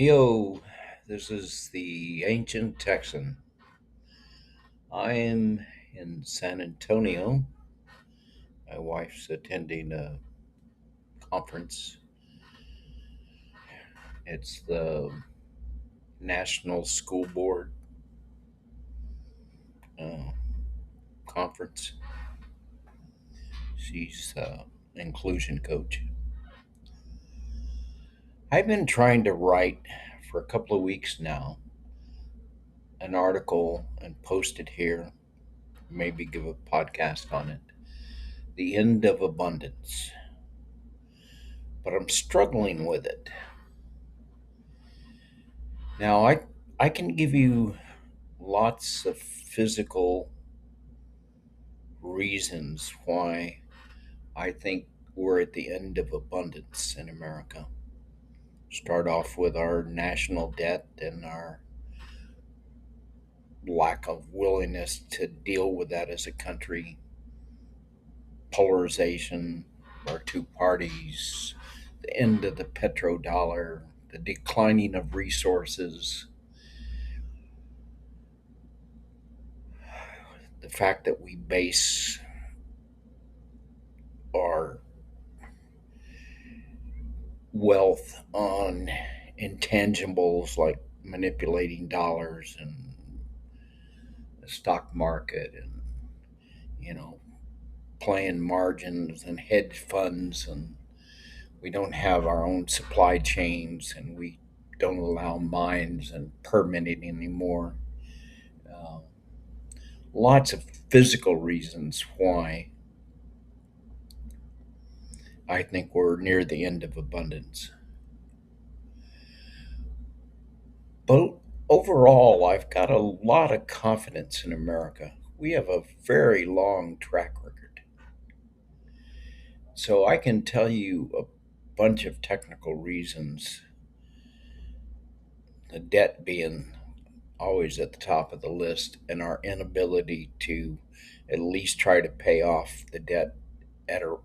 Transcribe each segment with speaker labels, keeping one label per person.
Speaker 1: Yo, this is the Ancient Texan. I am in San Antonio. My wife's attending a conference. It's the National School Board uh, conference. She's inclusion coach. I've been trying to write for a couple of weeks now an article and post it here, maybe give a podcast on it. The End of Abundance. But I'm struggling with it. Now, I can give you lots of physical reasons why I think we're at the end of abundance in America. Start off with our national debt and our lack of willingness to deal with that as a country, polarization, our two parties, the end of the petrodollar, the declining of resources, the fact that we base our wealth on intangibles like manipulating dollars and the stock market and you know playing margins and hedge funds, and we don't have our own supply chains, and we don't allow mines and permitting anymore. uh, Lots of physical reasons why I think we're near the end of abundance. But overall, I've got a lot of confidence in America. We have a very long track record. So I can tell you a bunch of technical reasons, the debt being always at the top of the list, and our inability to at least try to pay off the debt at a,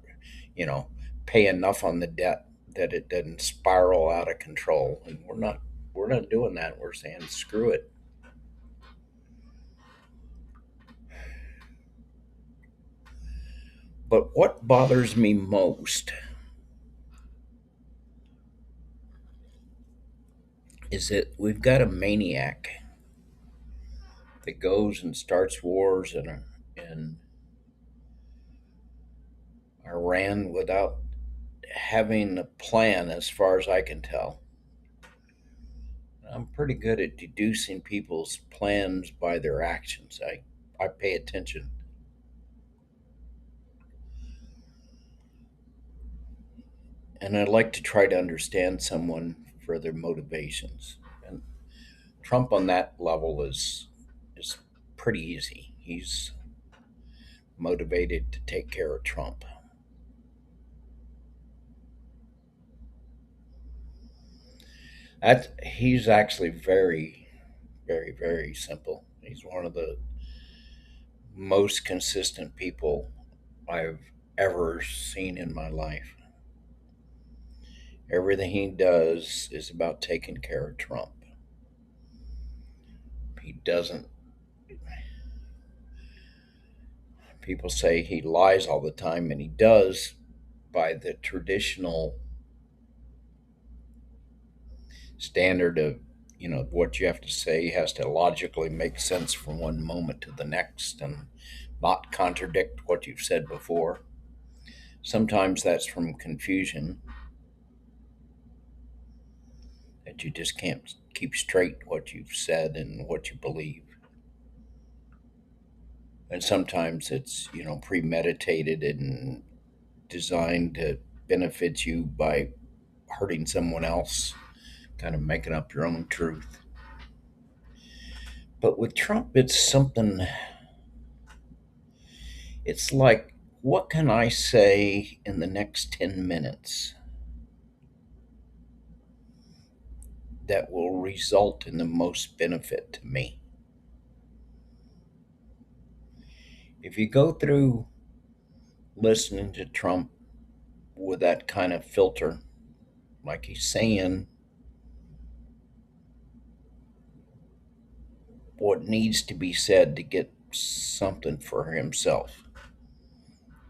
Speaker 1: you know, pay enough on the debt that it doesn't spiral out of control. And we're not doing that. We're saying screw it. But what bothers me most is that we've got a maniac that goes and starts wars in Iran without having a plan, as far as I can tell. I'm pretty good at deducing people's plans by their actions. I pay attention. And I like to try to understand someone for their motivations. And Trump on that level is pretty easy. He's motivated to take care of Trump. He's actually very, very, very simple. He's one of the most consistent people I've ever seen in my life. Everything he does is about taking care of Trump. He doesn't. People say he lies all the time, and he does by the traditional standard of what you have to say has to logically make sense from one moment to the next and not contradict what you've said before. Sometimes that's from confusion, that you just can't keep straight what you've said and what you believe. And sometimes it's premeditated and designed to benefit you by hurting someone else, kind of making up your own truth. But with Trump, it's something. It's like, what can I say in the next 10 minutes that will result in the most benefit to me? If you go through listening to Trump with that kind of filter, like he's saying what needs to be said to get something for himself.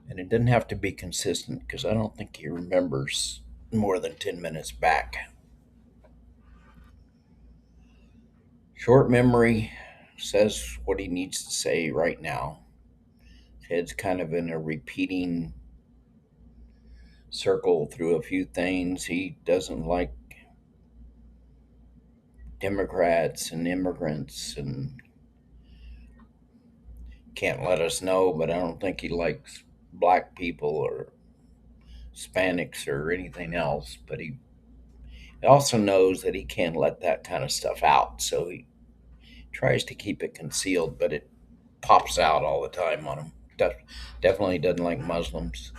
Speaker 1: And it doesn't have to be consistent because I don't think he remembers more than 10 minutes back. Short memory, says what he needs to say right now. Head's kind of in a repeating circle through a few things. He doesn't like Democrats and immigrants and can't let us know, but I don't think he likes black people or Hispanics or anything else. But he also knows that he can't let that kind of stuff out. So he tries to keep it concealed, but it pops out all the time on him. Definitely doesn't like Muslims.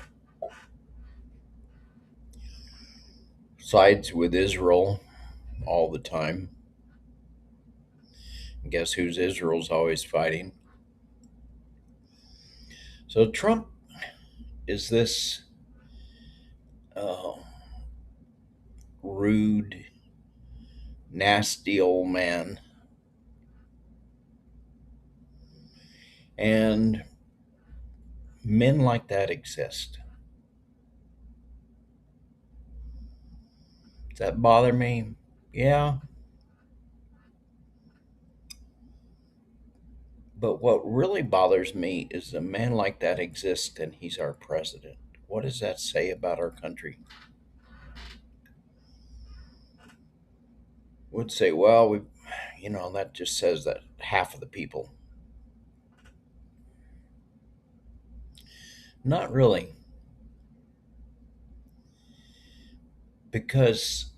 Speaker 1: Sides with Israel all the time. Guess who's Israel's always fighting? So Trump is this uh, rude, nasty old man. And men like that exist. Does that bother me? Yeah. But what really bothers me is a man like that exists and he's our president. What does that say about our country? Would say, well, that just says that half of the people. Not really, because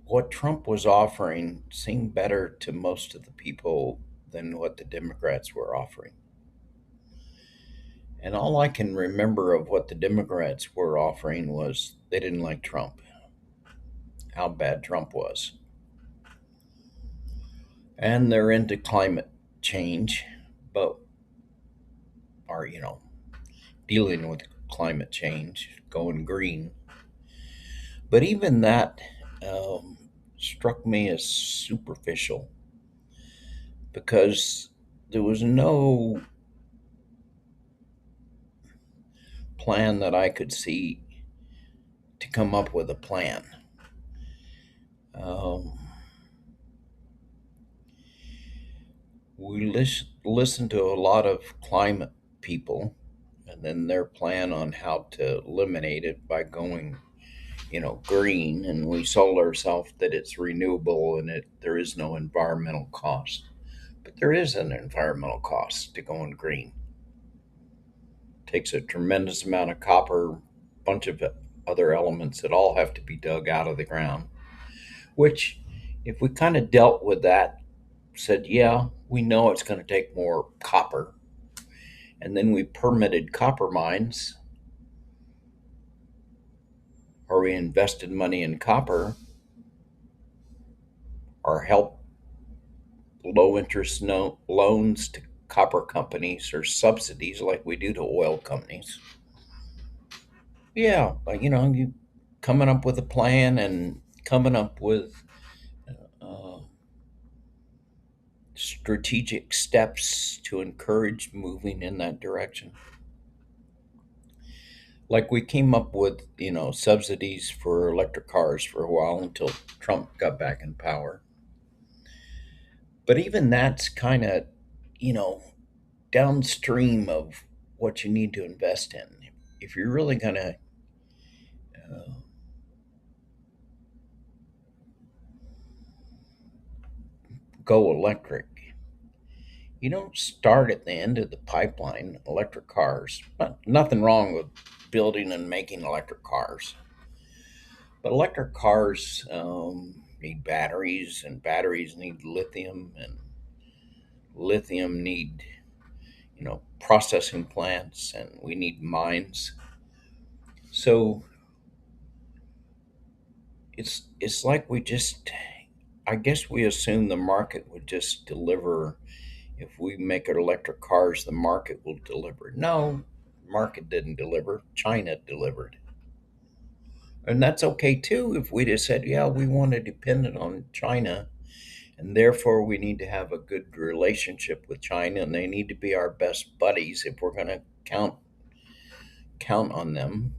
Speaker 1: what Trump was offering seemed better to most of the people than what the Democrats were offering. And all I can remember of what the Democrats were offering was they didn't like Trump, how bad Trump was. And they're into climate change, but are, dealing with climate change, going green. But even that um, struck me as superficial because there was no plan that I could see to come up with a plan. Um, we listen to a lot of climate people and then their plan on how to eliminate it by going, green. And we sold ourselves that it's renewable and there is no environmental cost. But there is an environmental cost to going green. Takes a tremendous amount of copper, bunch of other elements that all have to be dug out of the ground. Which, if we kind of dealt with that, said, yeah, we know it's going to take more copper, and then we permitted copper mines, or we invested money in copper, or helped low interest loans to copper companies or subsidies like we do to oil companies. Yeah, like you coming up with a plan and coming up with uh, strategic steps to encourage moving in that direction. Like we came up with, subsidies for electric cars for a while until Trump got back in power. But even that's kind of, you know, downstream of what you need to invest in. If you're really going to uh, go electric, you don't start at the end of the pipeline. Electric cars, nothing wrong with building and making electric cars, but electric cars need batteries, and batteries need lithium, and lithium need processing plants, and we need mines. So it's like we just, I guess we assume the market would just deliver. If we make it electric cars, the market will deliver. No, market didn't deliver. China delivered. And that's okay too if we just said, yeah, we want to depend on China And therefore, we need to have a good relationship with China, and they need to be our best buddies if we're going to count on them.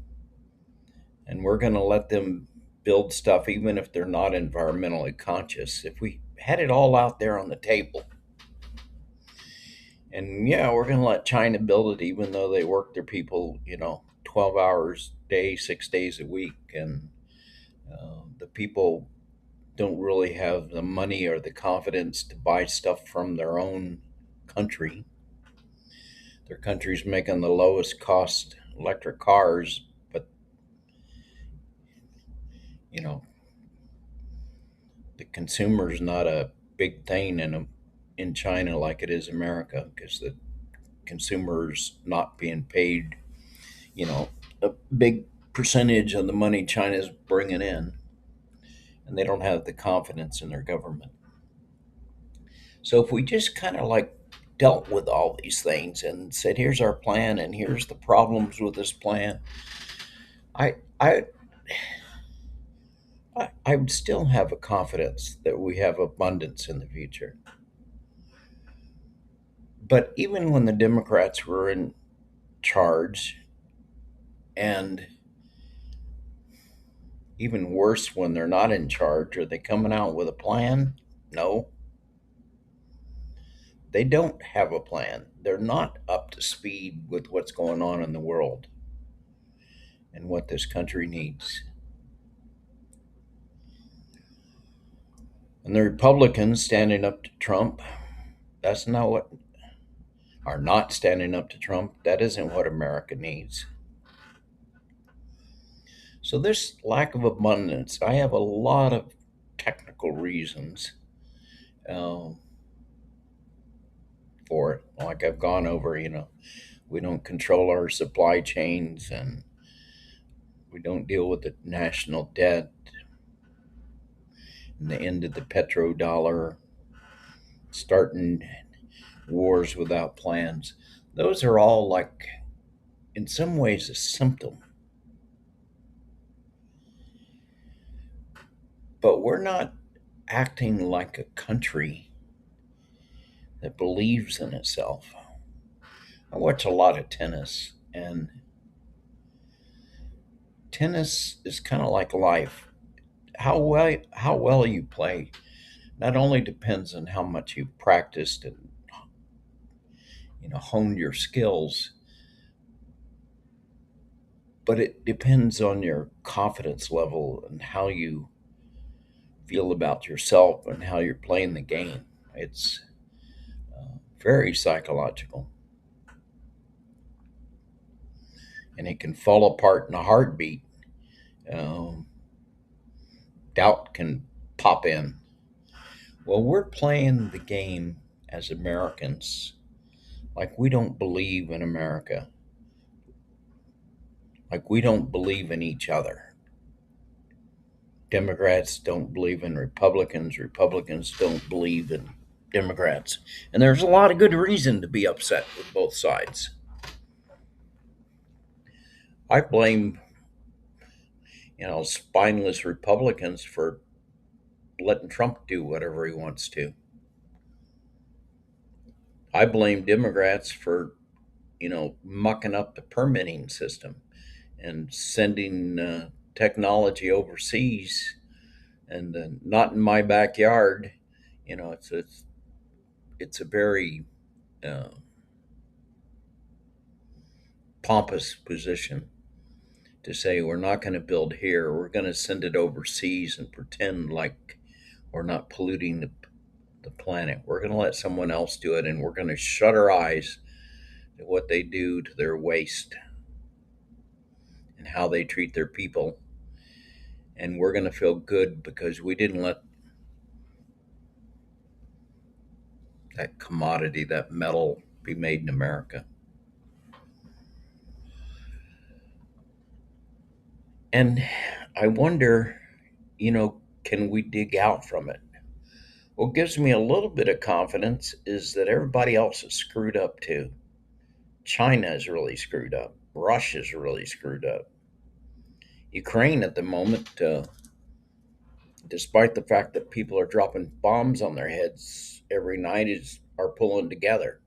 Speaker 1: And we're going to let them build stuff, even if they're not environmentally conscious. If we had it all out there on the table, and yeah, we're going to let China build it, even though they work their people, 12 hours a day, 6 days a week, and the people don't really have the money or the confidence to buy stuff from their own country. Their country's making the lowest cost electric cars, but you know the consumer's not a big thing in China like it is America, because the consumer's not being paid, you know, a big percentage of the money China's bringing in, and they don't have the confidence in their government. So if we just kind of like dealt with all these things and said, "Here's our plan, and here's the problems with this plan," I I I would still have a confidence that we have abundance in the future. But even when the Democrats were in charge, and even worse when they're not in charge, are they coming out with a plan? No, they don't have a plan. They're not up to speed with what's going on in the world and what this country needs. And the Republicans standing up to Trump, that's not what, are not standing up to Trump. That isn't what America needs. So, this lack of abundance, I have a lot of technical reasons uh, for it. Like I've gone over, we don't control our supply chains, and we don't deal with the national debt, and the end of the petrodollar, starting wars without plans. Those are all, like, in some ways, a symptom. But we're not acting like a country that believes in itself. I watch a lot of tennis, and tennis is kind of like life. How well you play not only depends on how much you've practiced and honed your skills, but it depends on your confidence level and how you feel about yourself and how you're playing the game. It's very psychological, and it can fall apart in a heartbeat. Um, Doubt can pop in. Well, we're playing the game as Americans like we don't believe in America, like we don't believe in each other. Democrats don't believe in Republicans. Republicans don't believe in Democrats. And there's a lot of good reason to be upset with both sides. I blame, spineless Republicans for letting Trump do whatever he wants to. I blame Democrats for, mucking up the permitting system and sending technology overseas, and not in my backyard. It's a very uh, pompous position to say we're not going to build here. We're going to send it overseas and pretend like we're not polluting the planet. We're going to let someone else do it, and we're going to shut our eyes to what they do to their waste and how they treat their people. And we're going to feel good because we didn't let that commodity, that metal, be made in America. And I wonder, can we dig out from it? What gives me a little bit of confidence is that everybody else is screwed up too. China is really screwed up. Russia's really screwed up. Ukraine at the moment despite the fact that people are dropping bombs on their heads every night, are pulling together.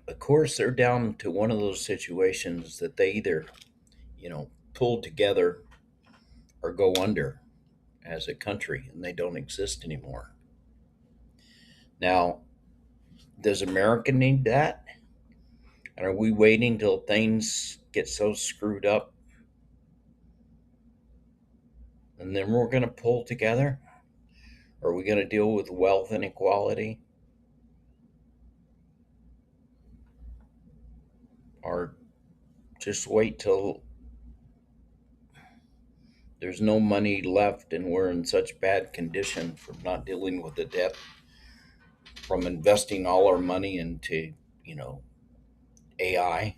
Speaker 1: Of course, they're down to one of those situations that they either, pull together or go under as a country, and they don't exist anymore. Now, does America need that? And are we waiting till things get so screwed up and then we're going to pull together? Are we going to deal with wealth inequality? Or just wait till there's no money left and we're in such bad condition from not dealing with the debt, from investing all our money into, you know, AI,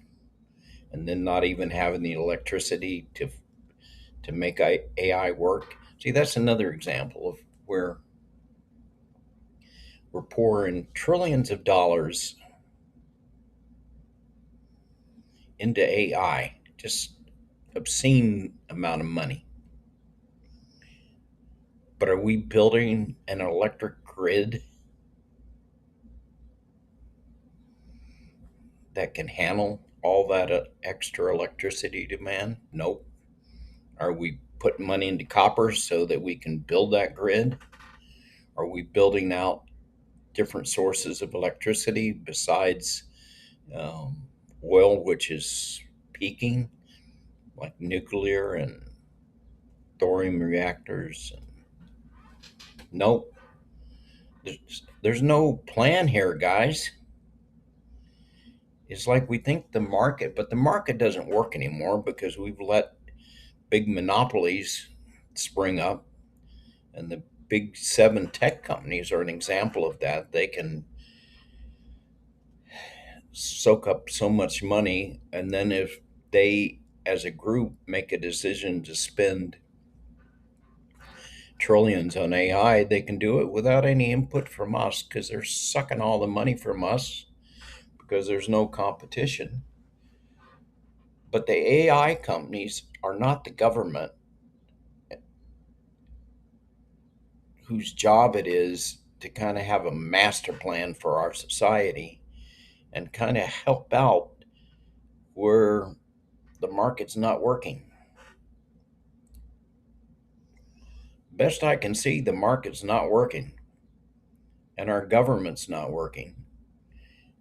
Speaker 1: and then not even having the electricity to make AI work? See, that's another example of where we're pouring trillions of dollars into AI, just obscene amount of money. But are we building an electric grid that can handle all that extra electricity demand? Nope. Are we putting money into copper so that we can build that grid? Are we building out different sources of electricity besides um, oil, which is peaking, like nuclear and thorium reactors? Nope. There's no plan here, guys. It's like we think the market, but the market doesn't work anymore because we've let big monopolies spring up, and the big seven tech companies are an example of that. They can soak up so much money, and then if they, as a group, make a decision to spend trillions on AI, they can do it without any input from us because they're sucking all the money from us because there's no competition. But the AI companies are not the government whose job it is to kind of have a master plan for our society and kind of help out where the market's not working. Best I can see, the market's not working, and our government's not working,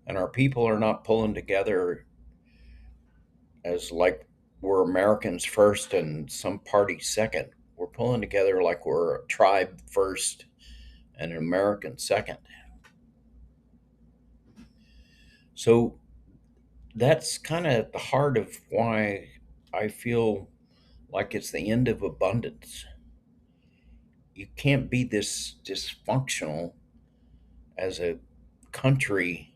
Speaker 1: and our people are not pulling together as like we're Americans first and some party second. We're pulling together like we're a tribe first and an American second. So that's kind of at the heart of why I feel like it's the end of abundance. You can't be this dysfunctional as a country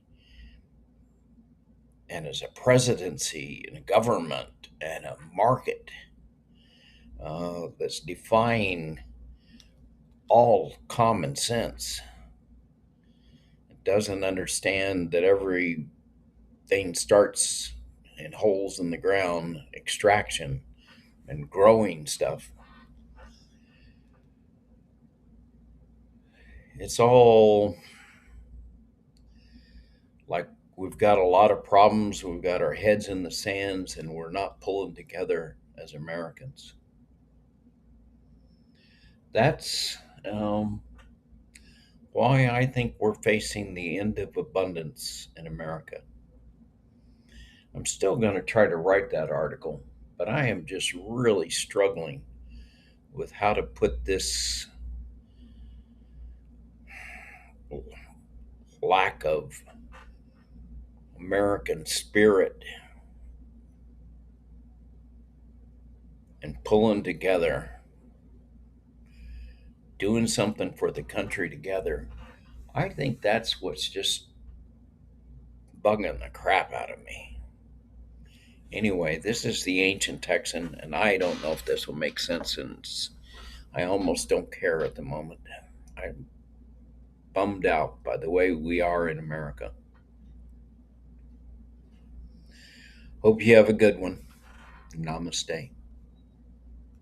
Speaker 1: and as a presidency and a government and a market that's defying all common sense. It doesn't understand that everything starts in holes in the ground, extraction and growing stuff. It's all like we've got a lot of problems, we've got our heads in the sands, and we're not pulling together as Americans. That's why I think we're facing the end of abundance in America. I'm still going to try to write that article, but I am just really struggling with how to put this lack of American spirit and pulling together, doing something for the country together. I think that's what's just bugging the crap out of me. Anyway, this is the Ancient Texan, and I don't know if this will make sense, and I almost don't care at the moment. I'm bummed out by the way we are in America. Hope you have a good one. Namaste.